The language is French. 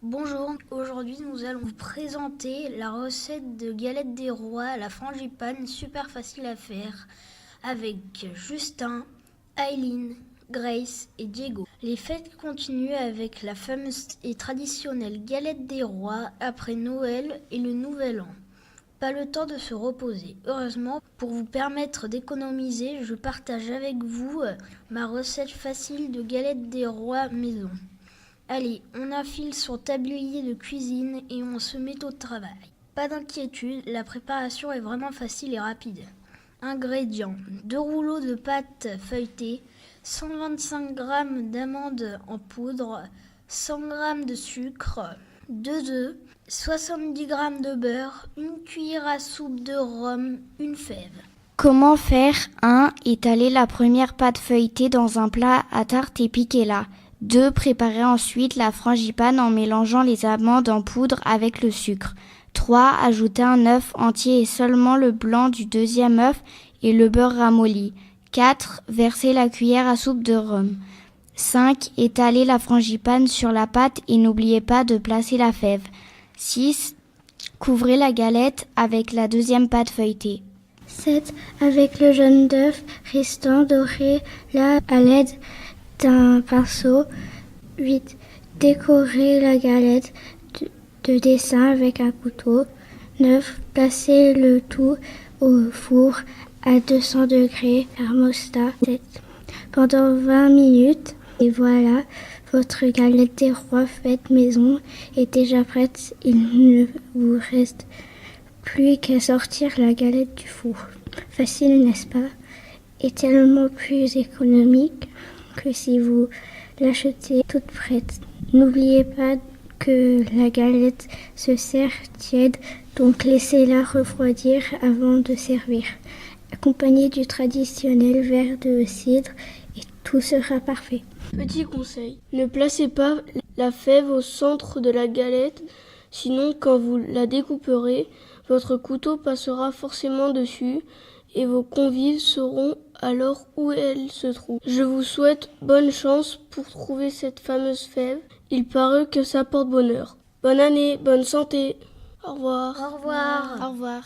Bonjour, aujourd'hui nous allons vous présenter la recette de galettes des rois à la frangipane, super facile à faire, avec Justin, Aileen, Grace et Diego. Les fêtes continuent avec la fameuse et traditionnelle galette des rois après Noël et le Nouvel An. Pas le temps de se reposer. Heureusement, pour vous permettre d'économiser, je partage avec vous ma recette facile de galette des rois maison. Allez, on affile son tablier de cuisine et on se met au travail. Pas d'inquiétude, la préparation est vraiment facile et rapide. Ingrédients: 2 rouleaux de pâte feuilletée, 125 g d'amandes en poudre, 100 g de sucre, 2 œufs, 70 g de beurre, 1 cuillère à soupe de rhum, une fève. Comment faire 1. Étaler la première pâte feuilletée dans un plat à tarte et piquez-la. 2. Préparer ensuite la frangipane en mélangeant les amandes en poudre avec le sucre. 3. Ajouter un œuf entier et seulement le blanc du deuxième œuf et le beurre ramolli. 4. Verser la cuillère à soupe de rhum. 5. Étaler la frangipane sur la pâte et n'oubliez pas de placer la fève. 6. Couvrez la galette avec la deuxième pâte feuilletée. 7. Avec le jaune d'œuf restant, dorez-la à l'aide d'un pinceau. 8. Décorez la galette de dessins avec un couteau. 9. Placez le tout au four à 200 degrés thermostat pendant 20 minutes. Et voilà, votre galette des rois faite maison est déjà prête. Il ne vous reste plus qu'à sortir la galette du four. Facile, n'est-ce pas? Et tellement plus économique que si vous l'achetez toute prête. N'oubliez pas que la galette se sert tiède, donc laissez-la refroidir avant de servir. Accompagné du traditionnel verre de cidre et tout sera parfait. Petit conseil, ne placez pas la fève au centre de la galette, sinon quand vous la découperez, votre couteau passera forcément dessus et vos convives sauront alors où elle se trouve. Je vous souhaite bonne chance pour trouver cette fameuse fève. Il paraît que ça porte bonheur. Bonne année, bonne santé. Au revoir. Au revoir. Au revoir.